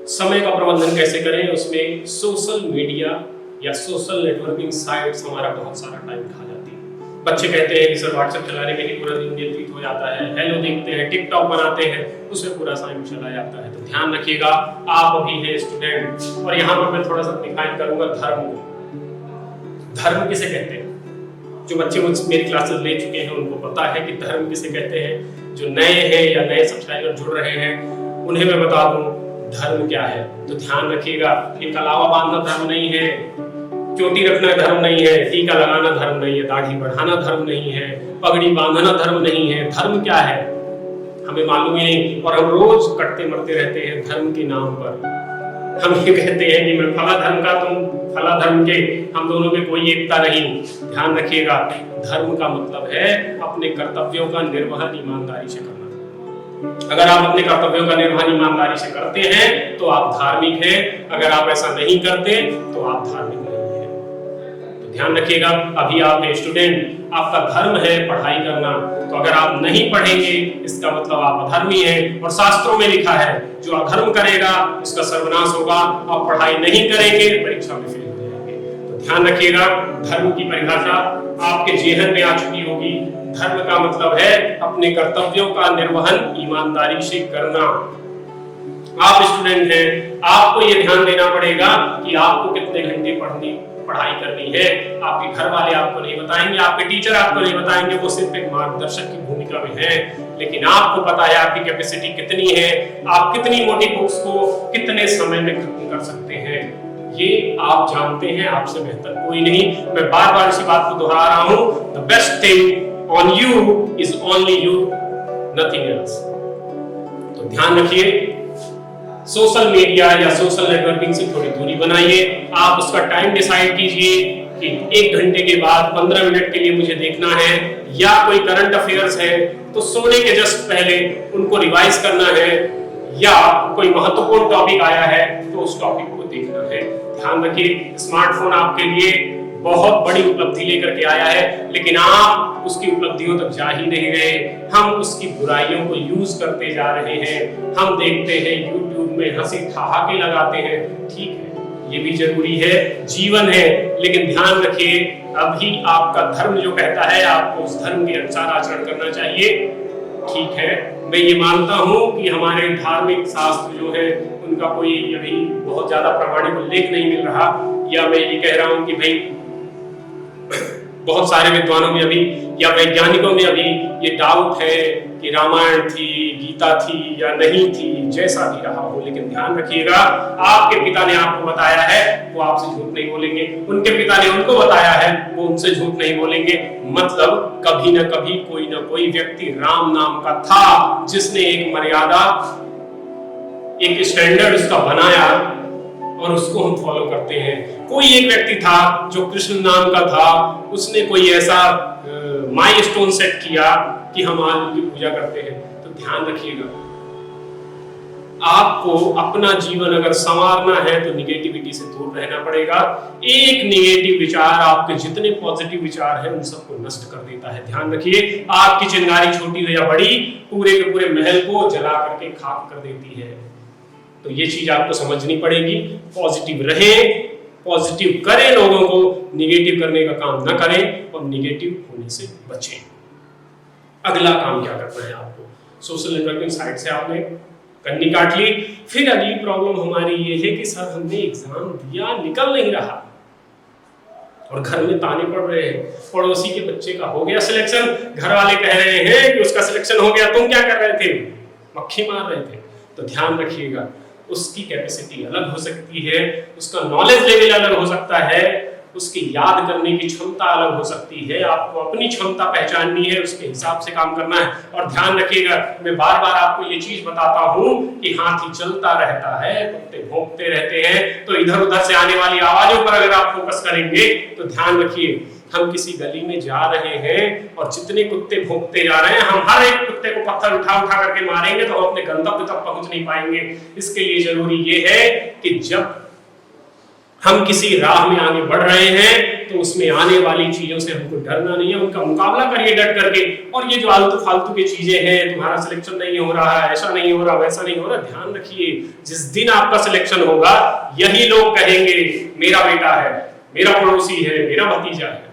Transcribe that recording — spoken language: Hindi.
समय का प्रबंधन कैसे करें, उसमें सोशल मीडिया या सोशल नेटवर्किंग साइट्स हमारा बहुत सारा टाइम खा जाती है। बच्चे कहते हैं कि सर व्हाट्सएप चलाने में ही पूरा दिन व्यतीत हो जाता है, हेलो देखते हैं, टिकटॉक बनाते हैं, उसमें पूरा टाइम चला जाता है। तो ध्यान रखिएगा, आप अभी हैं स्टूडेंट, और यहाँ पर मैं थोड़ा सा डिफाइन करूंगा धर्म को। धर्म किसे कहते हैं? जो बच्चे मुझ मेरी क्लासेस ले चुके हैं उनको पता है कि धर्म किसे कहते हैं। जो नए हैं या नए सब्सक्राइबर जुड़ रहे हैं उन्हें मैं बता दूं धर्म क्या है। तो ध्यान रखिएगा, ये कलावा बांधना धर्म नहीं है, चोटी रखना धर्म नहीं है, टीका लगाना धर्म नहीं है, दाढ़ी बढ़ाना धर्म नहीं है, पगड़ी बांधना धर्म नहीं है। धर्म क्या है हमें मालूम ही नहीं, और हम रोज कटते मरते रहते हैं धर्म के नाम पर। हम ये कहते हैं कि मैं फला धर्म का, तुम फला धर्म के, हम दोनों में कोई एकता नहीं। ध्यान रखिएगा, धर्म का मतलब है अपने कर्तव्यों का निर्वहन ईमानदारी से करना। अगर आप अपने कर्तव्यों का निर्वहन ईमानदारी से करते हैं तो आप धार्मिक हैं, अगर आप ऐसा नहीं करते तो आप धार्मिक नहीं हैं। तो ध्यान रखिएगा, अभी आप स्टूडेंट, आपका धर्म है पढ़ाई करना, तो अगर आप नहीं पढ़ेंगे इसका मतलब आप अधर्मी हैं। और शास्त्रों में लिखा है जो अधर्म करेगा उसका सर्वनाश होगा, आप पढ़ाई नहीं करेंगे परीक्षा में फेल हो जाएंगे। तो ध्यान रखिएगा, धर्म की परिभाषा आपके जेहन में आ चुकी होगी। धर्म का मतलब है अपने कर्तव्यों का निर्वहन ईमानदारी से करना। आप स्टूडेंट हैं, आपको ये ध्यान देना पड़ेगा कि आपको कितने घंटे पढ़ाई करनी है। आपके घर वाले आपको नहीं बताएंगे, आपके टीचर आपको नहीं बताएंगे, वो सिर्फ एक मार्गदर्शक की भूमिका में है। लेकिन आपको पता है आपकी कैपेसिटी कितनी है, आप कितनी मोटी बुक्स को कितने समय में खत्म कर सकते हैं, ये आप जानते हैं, आपसे बेहतर कोई नहीं। मैं बार बार इसी बात को दोहरा रहा हूं, the best thing on you is only you, nothing else. तो ध्यान रखिए, सोशल मीडिया या सोशल नेटवर्किंग से थोड़ी दूरी बनाइए। आप उसका टाइम डिसाइड कीजिए कि 1 घंटे के बाद 15 मिनट के लिए मुझे देखना है, या कोई करंट अफेयर्स है तो सोने के जस्ट पहले उनको रिवाइज करना है, या कोई महत्वपूर्ण टॉपिक आया है तो उस टॉपिक को देखना है। ध्यान रखिए, स्मार्टफोन आपके लिए बहुत बड़ी उपलब्धि लेकर के आया है, लेकिन आप उसकी उपलब्धियों तक जा ही नहीं रहे। हम उसकी बुराइयों को यूज करते जा रहे हैं। हम देखते हैं YouTube में हंसी ठहाके लगाते हैं, ठीक है, ये भी जरूरी है, जीवन है, लेकिन ध्यान रखिए अभी आपका धर्म जो कहता है आपको उस धर्म के अनुसार आचरण करना चाहिए। ठीक है, मैं ये मानता हूं कि हमारे धार्मिक शास्त्र जो है उनका कोई अभी बहुत ज्यादा प्रामाणिक उल्लेख नहीं मिल रहा, या मैं ये कह रहा हूं कि भाई बहुत सारे विद्वानों में अभी या वैज्ञानिकों में अभी ये डाउट है कि रामायण थी, गीता थी या नहीं थी, जैसा भी रहा हो। लेकिन ध्यान रखिएगा, आपके पिता ने आपको बताया है वो आपसे झूठ नहीं बोलेंगे, उनके पिता ने उनको बताया है वो उनसे झूठ नहीं बोलेंगे। मतलब कभी ना कभी कोई ना कोई व्यक्ति राम नाम का था जिसने एक मर्यादा, एक स्टैंडर्ड उसका बनाया और उसको हम फॉलो करते हैं। कोई एक व्यक्ति था जो कृष्ण नाम का था, उसने कोई ऐसा माइलस्टोन सेट किया कि हम आज उनकी पूजा करते हैं। तो ध्यान रखिएगा, आपको अपना जीवन अगर संवारना है तो निगेटिविटी से दूर रहना पड़ेगा। एक निगेटिव विचार आपके जितने पॉजिटिव विचार हैं उन सबको नष्ट कर देता है। ध्यान रखिए, आपकी चिंगारी छोटी हो या बड़ी, पूरे के पूरे महल को जला करके खाक कर देती है। तो ये चीज आपको समझनी पड़ेगी। पॉजिटिव रहें, पॉजिटिव करें, लोगों को निगेटिव करने का काम न करें और निगेटिव होने से बचें। अगला काम क्या करना है आपको? सोशल नेटवर्किंग साइट से आपने कन्नी काट ली। फिर अगली प्रॉब्लम हमारी ये है कि सर हमने एग्जाम दिया, निकल नहीं रहा, और घर में ताने पड़ रहे हैं, पड़ोसी के बच्चे का हो गया सिलेक्शन, घर वाले कह रहे हैं कि उसका सिलेक्शन हो गया, तुम क्या कर रहे थे? मक्खी मार रहे थे। तो ध्यान रखिएगा, उसकी कैपेसिटी अलग हो सकती है, उसका नॉलेज लेवल अलग हो सकता है, उसकी याद करने की क्षमता अलग हो सकती है। आपको अपनी क्षमता पहचाननी है, उसके हिसाब से काम करना है। और ध्यान रखिएगा, मैं बार बार आपको ये चीज बताता हूं कि हाथी चलता रहता है, कुत्ते भौंकते रहते हैं, तो इधर उधर से आने वाली आवाजों पर अगर आप फोकस करेंगे तो ध्यान रखिए, हम किसी गली में जा रहे हैं और जितने कुत्ते भौंकते जा रहे हैं, हम हर एक कुत्ते को पत्थर उठा उठा करके मारेंगे तो हम अपने गंतव्य तक पहुंच नहीं पाएंगे। इसके लिए जरूरी ये है कि जब हम किसी राह में आगे बढ़ रहे हैं तो उसमें आने वाली चीजों से हमको डरना नहीं है, उनका मुकाबला करिए डट करके। और ये जो आलतू फालतू की चीजें हैं, तुम्हारा सिलेक्शन नहीं हो रहा है, ऐसा नहीं हो रहा, वैसा नहीं हो रहा, ध्यान रखिए जिस दिन आपका सिलेक्शन होगा यही लोग कहेंगे मेरा बेटा है, मेरा पड़ोसी है, मेरा भतीजा है।